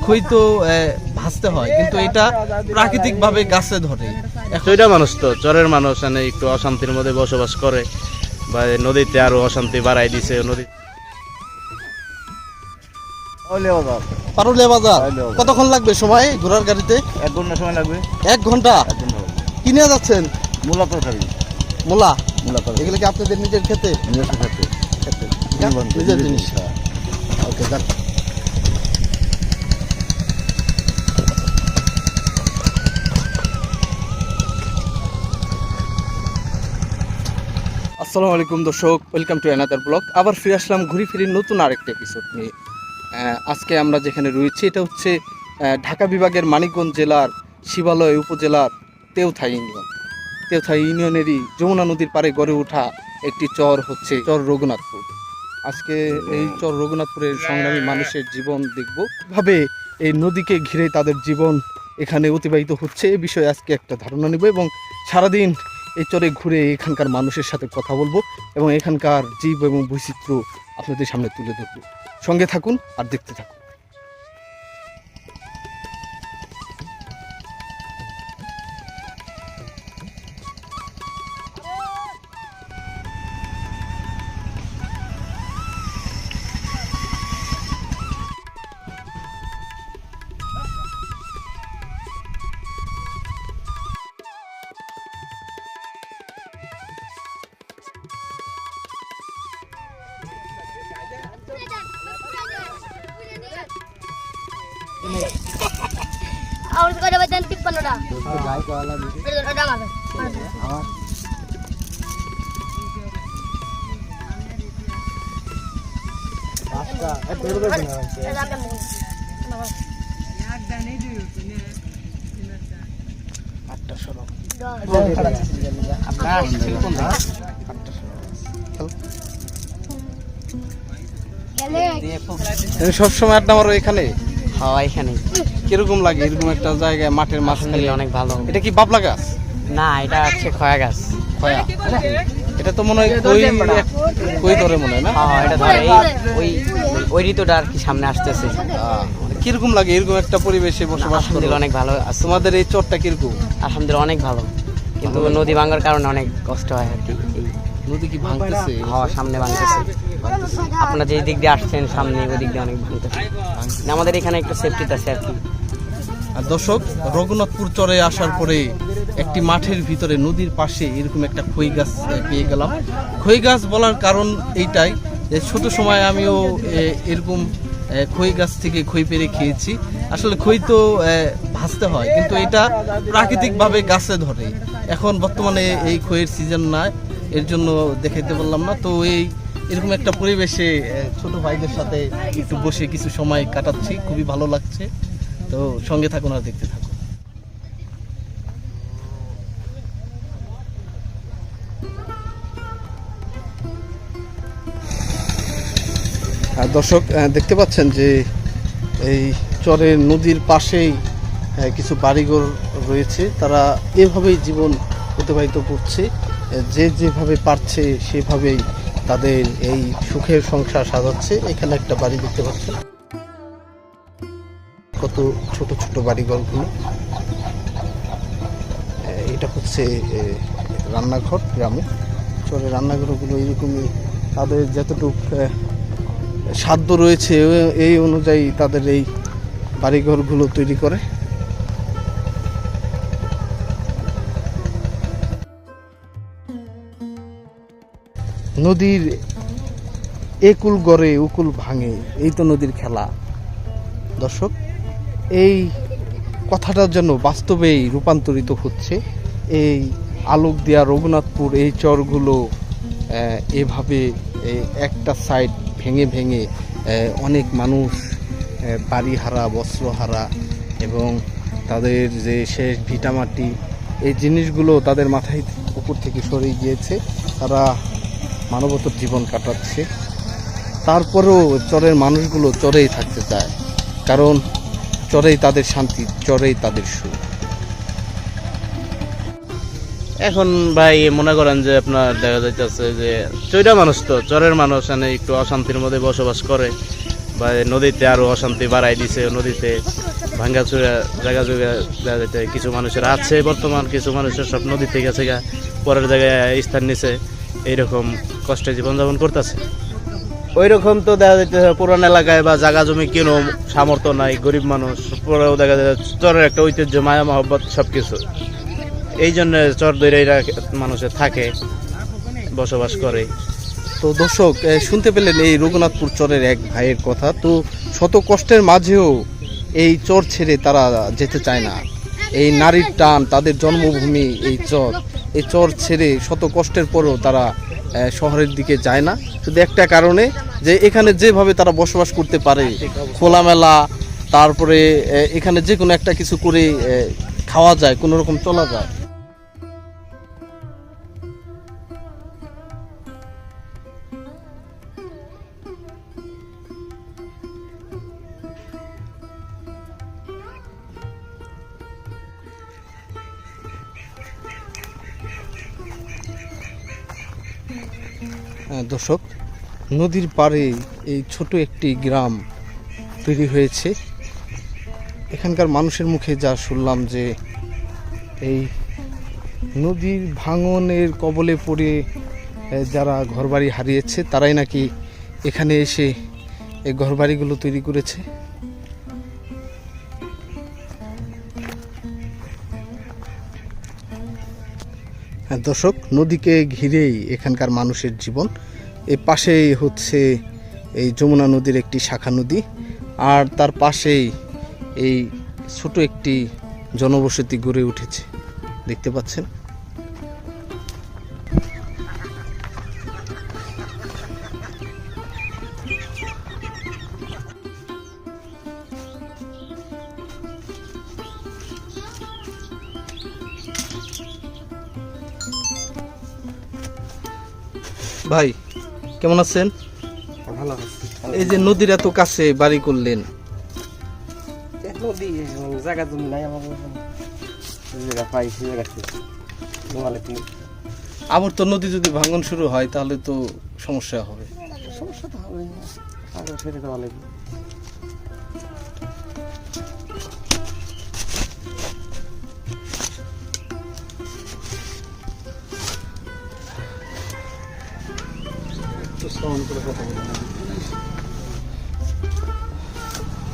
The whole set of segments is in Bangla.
খই তো ভাজতে হয়, কিন্তু এটা প্রাকৃতিক ভাবে গাছে ধরে। এটা মানুষ তো চরের মানুষ একটু অশান্তির মধ্যে বসবাস করে, বা নদীতে আরো অশান্তি বাড়াই দিছে। নদী পারুলিয়া বাজার কতক্ষণ লাগবে সময় ঘোড়ার গাড়িতে? 1 ঘন্টা সময় লাগবে। 1 ঘন্টা? কিনে যাচ্ছেন? মূলা তরকারি। মূলা এগুলো কি আপনাদের নিজের খেতে? নিজের জিনিস। ওকে, যাক। আসসালামু আলাইকুম দর্শক, ওয়েলকাম টু অ্যানাদার ব্লগ। আবার ফিরে আসলাম ঘুরি ফিরি নতুন আরেকটা এপিসোড নিয়ে। আজকে আমরা যেখানে রয়েছি এটা হচ্ছে ঢাকা বিভাগের মানিকগঞ্জ জেলার শিবালয় উপজেলার তেওথাই ইউনিয়ন। তেওথাই ইউনিয়নেরই যমুনা নদীর পাড়ে গড়ে ওঠা একটি চর হচ্ছে চর রঘুনাথপুর। আজকে এই চর রঘুনাথপুরের সংগ্রামী মানুষের জীবন দেখব, কিভাবে এই নদীকে ঘিরে তাদের জীবন এখানে অতিবাহিত হচ্ছে এ বিষয়ে আজকে একটা ধারণা নেব, এবং সারাদিন এই চরে ঘুরে এখানকার মানুষের সাথে কথা বলবো এবং এখানকার জীব এবং বৈচিত্র্য আপনাদের সামনে তুলে ধরবো। সঙ্গে থাকুন আর দেখতে থাকুন। और करे बदन टिप पनोडा गाय को वाला दे ओडा मार আমার পাঁচটা এত বড় করে না একটা নেই দিও তুমি আটটা সরো আপনার কোন না আটটা সরো সব সময় আড্ডা মারো এখানে? হ্যাঁ, এখানে। কিরকম লাগে এরকম একটা জায়গায় মাঠের মাঝখানে? অনেক ভালো। এটা কি বাবলা গাছ? না, এটা হচ্ছে খয়া গাছ। খয়া? এটা তো মনে হয় কই ধরে মনে হয় না? হ্যাঁ, এটা ধরে ওই ঋতুটা আর কি সামনে আসতেছে। কিরকম লাগে এরকম একটা পরিবেশে বসবাস করে? অনেক ভালো। তোমাদের এই চরটা কিরকম? আলহামদুলিল্লাহ অনেক ভালো, কিন্তু নদী ভাঙার কারণে অনেক কষ্ট হয় আর কি। নদী কি ভাঙতেছে? হ্যাঁ, সামনে ভাঙতেছে। আপনারা যে দিক দিয়ে আসছেন সামনে, ওই দিক দিয়ে অনেক ভাঙতেছে। আমাদের এখানে একটু সেফটিতে আছে আর কি। আর দর্শক, রঘুনাথপুর চরে আসার পরে একটি মাঠের ভিতরে নদীর পাশে এরকম একটা খই গাছ পেয়ে গেলাম। খই গাছ বলার কারণ এইটাই যে ছোট সময় আমিও এরকম খই গাছ থেকে খই পেরে খেয়েছি। আসলে খই তো ভাজতে হয়, কিন্তু এটা প্রাকৃতিকভাবে গাছে ধরে। এখন বর্তমানে এই খইয়ের সিজন না, এর জন্য দেখাইতে পারলাম না। তো এরকম একটা পরিবেশে ছোট ভাইদের সাথে একটু বসে কিছু সময় কাটাচ্ছি, খুবই ভালো লাগছে। তো সঙ্গে থাকুন আর দেখতে থাকুন। আর দর্শক, দেখতে পাচ্ছেন যে এই চরের নদীর পাশেই কিছু বাড়িঘর রয়েছে। তারা এভাবেই জীবন অতিবাহিত করছে, যে যেভাবে পারছে সেভাবেই তাদের এই সুখের সংসার সাজাচ্ছে। এখানে একটা বাড়ি দেখতে পাচ্ছেন, কত ছোট ছোট বাড়িঘরগুলো। এটা হচ্ছে রান্নাঘর। গ্রামে চরে রান্নাঘরগুলো এরকমই, তাদের যতটুকু সাধ্য রয়েছে এই অনুযায়ী তাদের এই বাড়িঘরগুলো তৈরি করে। নদীর একুল গড়ে উকুল ভাঙে, এই তো নদীর খেলা। দর্শক, এই কথাটার জন্য বাস্তবেই রূপান্তরিত হচ্ছে এই আলোকদিয়া রঘুনাথপুর এই চরগুলো। এভাবে একটা সাইড ভেঙে ভেঙে অনেক মানুষ বাড়িহারা, বস্ত্রহারা এবং তাদের যে শেষ ভিটামাটি এই জিনিসগুলো তাদের মাথায় উপর থেকে সরে গিয়েছে। তারা মানবতর জীবন কাটাচ্ছে। তারপরেও চরের মানুষগুলো চরেই থাকতে চায়, কারণ চরেই তাদের শান্তি, চরেই তাদের সুখ। এখন ভাই মনে করেন যে আপনার দেখা যাইতেছে যে চৈরা মানুষ, তো চরের মানুষ মানে একটু অশান্তির মধ্যে বসবাস করে, বা নদীতে আরো অশান্তি বাড়াই দিছে। নদীতে ভাঙ্গাচুরা জায়গা জায়গা দেখা যাইতে কিছু মানুষের আছে, বর্তমান কিছু মানুষের সব নদীতে গেছে গা, পরের জায়গায় স্থান নিছে, এইরকম কষ্টে জীবনযাপন করতেছে। ওই রকম তো দেখা যাইতেছে পুরান এলাকায় বা জায়গা জমি কেন সামর্থ্য নাই, গরিব মানুষ, পরেও দেখা যায় চরের একটা ঐতিহ্য, মায়া মহব্বত সবকিছু। এই জন্য চর দৈরাইরা মানুষের থাকে, বসবাস করে। তো দর্শক, শুনতে পেলেন এই রঘুনাথপুর চরের এক ভাইয়ের কথা। তো শত কষ্টের মাঝেও এই চর ছেড়ে তারা যেতে চায় না। এই নারীর টান, তাদের জন্মভূমি এই চর ছেড়ে শত কষ্টের পরেও তারা শহরের দিকে যায় না, শুধু একটা কারণে যে এখানে যেভাবে তারা বসবাস করতে পারে, খোলামেলা, তারপরে এখানে যে কোনো একটা কিছু করে খাওয়া যায়, কোনো রকম চলা যায়। দর্শক, নদীর পাড়ে এই ছোট একটি গ্রাম তৈরি হয়েছে। এখানকার মানুষের মুখে যা শুনলাম যে এই নদীর ভাঙনের কবলে পড়ে যারা ঘরবাড়ি হারিয়েছে তারাই নাকি এখানে এসে এই ঘরবাড়িগুলো তৈরি করেছে। হ্যাঁ দর্শক, নদীকে ঘিরেই এখানকার মানুষের জীবন। এর পাশেই হচ্ছে এই যমুনা নদীর একটি শাখা নদী, আর তার পাশেই এই ছোট একটি জনবসতি গড়ে উঠেছে, দেখতে পাচ্ছেন। ভাই কেমন আছেন? ভালো আছে। এই যে নদীর এত কাছে বাড়ি করলেন, নদী জায়গা জমি নাই আমার, জায়গা পাই সে জায়গাতে আবার তো নদী যদি ভাঙন শুরু হয় তাহলে তো সমস্যা হবে। সমস্যা তো হবে, সেটা তো ভালো।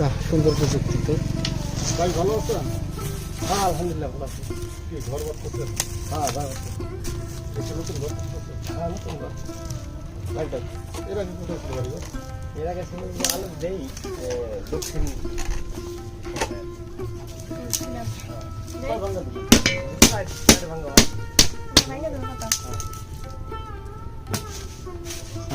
বাহ, সুন্দর প্রযুক্তি তো। ভাই ভালো আছেন? হ্যাঁ আলহামদুলিল্লাহ ভালো আছি। কি ঘর বাদ করছেন? হ্যাঁ ভালো আছি। এসে নতুন ঘর করছেন? হ্যাঁ নতুন ঘর। লাইটার এর আগে কোথায় ছিল বাড়ি ঘর? এর আগে ছিল যে আলো দেই দক্ষিণ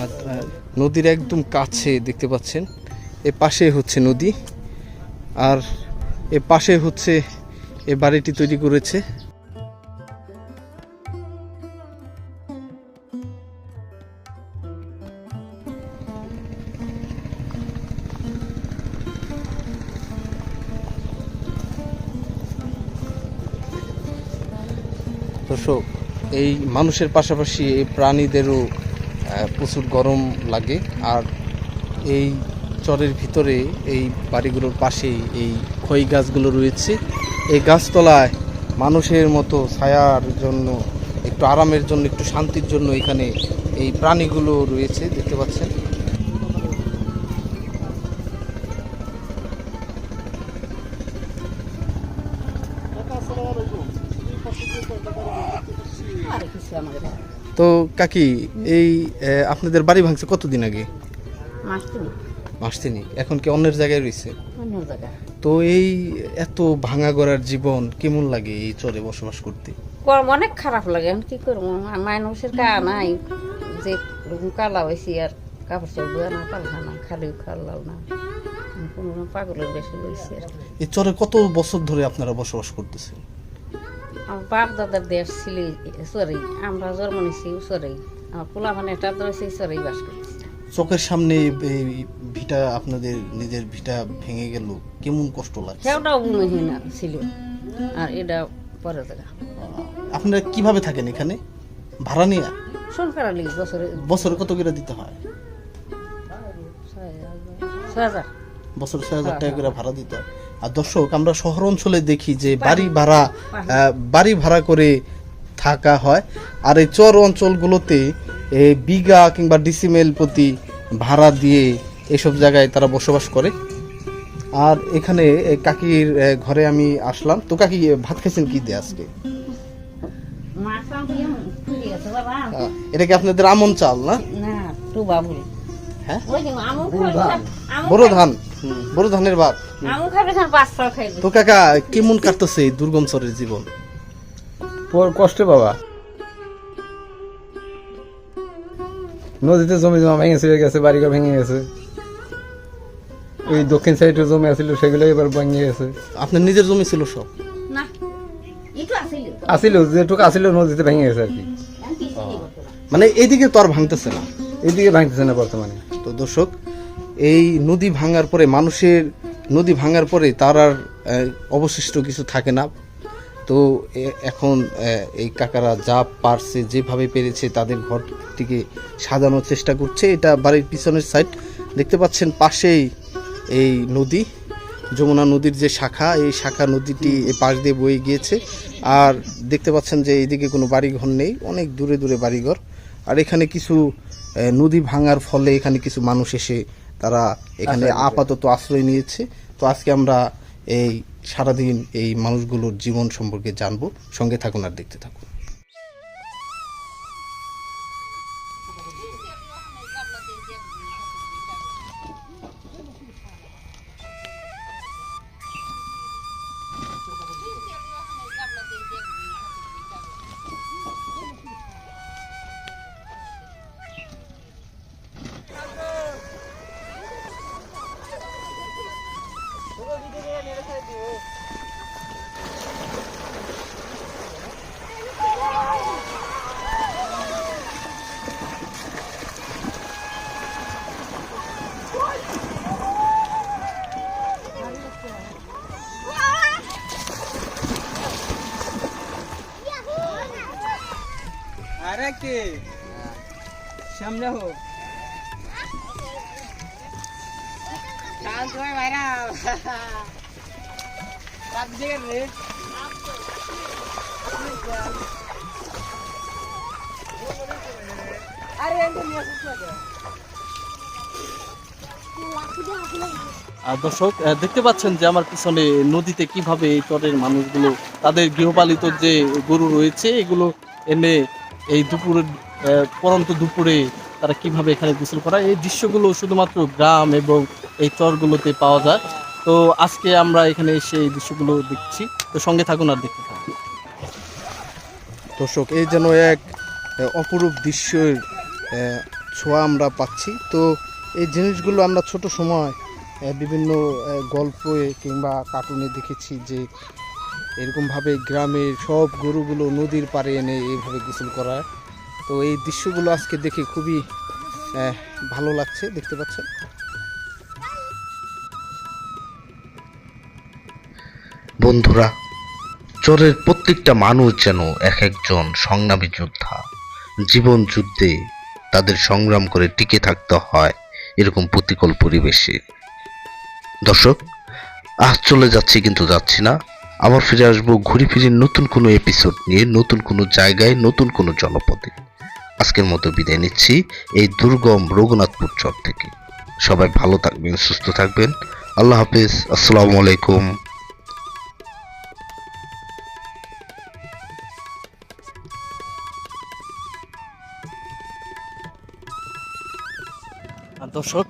আর নদীর একদম কাছে দেখতে পাচ্ছেন, এ পাশে হচ্ছে নদী, আর এ পাশে হচ্ছে এ বাড়িটি তৈরি করেছে। দর্শক, এই মানুষের পাশাপাশি এই প্রাণীদেরও প্রচুর গরম লাগে। আর এই চরের ভিতরে এই বাড়িগুলোর পাশেই এই খই গাছগুলো রয়েছে। এই গাছতলায় মানুষের মতো ছায়ার জন্য, একটু আরামের জন্য, একটু শান্তির জন্য এখানে এই প্রাণীগুলো রয়েছে, দেখতে পাচ্ছেন। তো তো কাকি এই আপনাদের বাড়ি ভাঙছে কতদিন আগে? মাস তিনিক। এখন কি অন্যের জায়গায় রয়েছে? তো এই এত ভাঙা গড়ার জীবন কেমন লাগে এই চরে বসবাস করতে? অনেক খারাপ লাগে, এখন কি করবো, মানুষের কা নাই যে কালা হয়েছি আর কাপড় চোপড় ধোয়া না, পাল্টা না, খালি খাল্লাও না, কোনো পাগলের বেশি হয়েছে আর কি। এই চরে কত বছর ধরে আপনারা বসবাস করতেছেন? আমার বাপ দাদার দেশ ছিল চরেই, আমরা জন্ম নিছি চরেই, আমার পোলা মানে এটা ধরেছে চরেই বাস করছি। চোখের সামনে এই ভিটা, আপনাদের নিজের ভিটা ভেঙে গেল, কেমন কষ্ট লাগছে? সেটাও গুণহীন ছিল আর এটা পরে জায়গা। আপনারা কিভাবে থাকেন এখানে? ভাড়া নিয়ে? সরকার লিগে বছরে কত করে দিতে হয়? 6,000। বছরে 6,000 টাকা করে ভাড়া দিতে হয়। আর দর্শক, আমরা শহর অঞ্চলে দেখি যে বাড়ি ভাড়া করে থাকা হয়, আর এই চর অঞ্চলগুলোতে বিঘা কিংবা ডিসিমেল প্রতি ভাড়া দিয়ে এসব জায়গায় তারা বসবাস করে। আর এখানে কাকির ঘরে আমি আসলাম। তো কাকি, ভাত খাইছেন কি দিয়ে আজকে? এটা কি আপনাদের আমন চাল না? হ্যাঁ, বড় ধানের ভাত। তো কাকা, কেমন কাটতেছে এই দুর্গম চরের জীবন? কষ্ট বাবা, নদীতে জমি জমা ভেঙে চলে গেছে, বাড়িঘর ভেঙে গেছে। ওই দক্ষিণ সাইডে জমি আছিল, সেগুলো এবার ভেঙে গেছে। আপনার নিজের জমি ছিল সব? আসিল, যেটুকু আসিল নদীতে ভেঙে গেছে আর কি। মানে এইদিকে তো আর ভাঙতেছে না? এইদিকে ভাঙতেছে না বর্তমানে। তো দর্শক, এই নদী ভাঙার পরে নদী ভাঙার পরে তার আর অবশিষ্ট কিছু থাকে না। তো এখন এই কাকারা যা পারছে, যেভাবে পেরেছে, তাদের ঘরটিকে সাজানোর চেষ্টা করছে। এটা বাড়ির পিছনের সাইড, দেখতে পাচ্ছেন পাশেই এই নদী, যমুনা নদীর যে শাখা, এই শাখা নদীটি এ পাশ দিয়ে বয়ে গিয়েছে। আর দেখতে পাচ্ছেন যে এইদিকে কোনো বাড়িঘর নেই, অনেক দূরে দূরে বাড়িঘর। আর এখানে কিছু নদী ভাঙার ফলে এখানে কিছু মানুষ এসে তারা এখানে আপাতত আশ্রয় নিয়েছে। তো আজকে আমরা এই সারাদিন এই মানুষগুলোর জীবন সম্পর্কে জানবো। সঙ্গে থাকুন আর দেখতে থাকুন। সামনে হো আর দর্শক, দেখতে পাচ্ছেন যে আমার পিছনে নদীতে কিভাবে এই চরের মানুষগুলো তাদের গৃহপালিত যে গরু রয়েছে এগুলো এনে এই দুপুরের পরন্ত দুপুরে তারা কিভাবে এখানে গোসল করায়, এই দৃশ্যগুলো শুধুমাত্র গ্রাম এবং এই চরগুলোতে পাওয়া যায়। তো আজকে আমরা এখানে এসে এই দৃশ্যগুলো দেখছি। তো সঙ্গে থাকুন আর দেখতে থাকুন। দর্শক, এই যেন এক অপরূপ দৃশ্যের ছোঁয়া আমরা পাচ্ছি। তো এই জিনিসগুলো আমরা ছোট সময় বিভিন্ন গল্পে কিংবা কার্টুনে দেখেছি যে এরকমভাবে গ্রামের সব গরুগুলো নদীর পাড়ে এনে এইভাবে গোসল করায়। তো এই দৃশ্যগুলো আজকে দেখে খুবই ভালো লাগছে, দেখতে পাচ্ছেন। বন্ধুরা, চরের প্রত্যেকটা মানুষ যেন এক একজন সংগ্রামী যোদ্ধা। জীবন যুদ্ধে তাদের সংগ্রাম করে টিকে থাকতে হয় এরকম প্রতিকূল পরিবেশে। দর্শক, আজ চলে যাচ্ছি, কিন্তু যাচ্ছি না। আবার ফিরে আসবো ঘুরে ফিরে নতুন কোনো এপিসোড নিয়ে, নতুন কোনো জায়গায়, নতুন কোনো জনপদে। আজকের মতো বিদায় নিচ্ছি এই দুর্গম রঘুনাথপুর চর থেকে। সবাই ভালো থাকবেন, সুস্থ থাকবেন। আল্লাহ হাফেজ। আসসালামু আলাইকুম। আর দর্শক,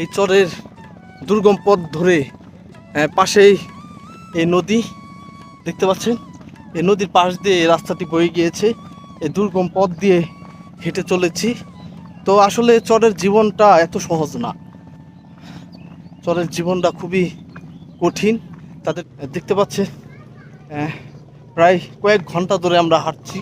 এই চরের দুর্গম পথ ধরে পাশেই এই নদী দেখতে পাচ্ছেন। এই নদীর পাশ দিয়ে এই রাস্তাটি বয়ে গিয়েছে। এই দুর্গম পথ দিয়ে হেঁটে চলেছি। তো আসলে চরের জীবনটা এত সহজ না, চরের জীবনটা খুবই কঠিন। তাদের দেখতে পাচ্ছে প্রায় কয়েক ঘন্টা ধরে আমরা হাঁটছি,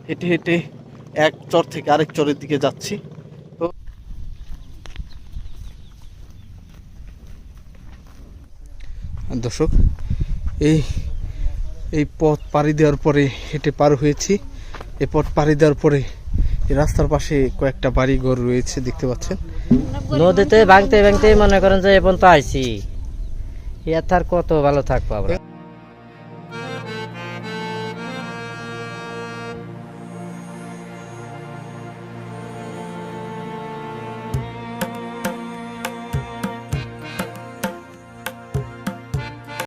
হেঁটে হেঁটে এক চর থেকে আরেক চরের দিকে যাচ্ছি। তো দর্শক, এই পথ পাড়ি দেওয়ার পরে হেঁটে পার হয়েছি। এই পথ পাড়ি দেওয়ার পরে এই রাস্তার পাশে কয়েকটা বাড়ি ঘর রয়েছে দেখতে পাচ্ছেন। নদীতে ভাঙতে ভাঙতে মনে করেন যে এ পর্যন্ত আইছি, এর তার কত ভালো থাকবো আমরা।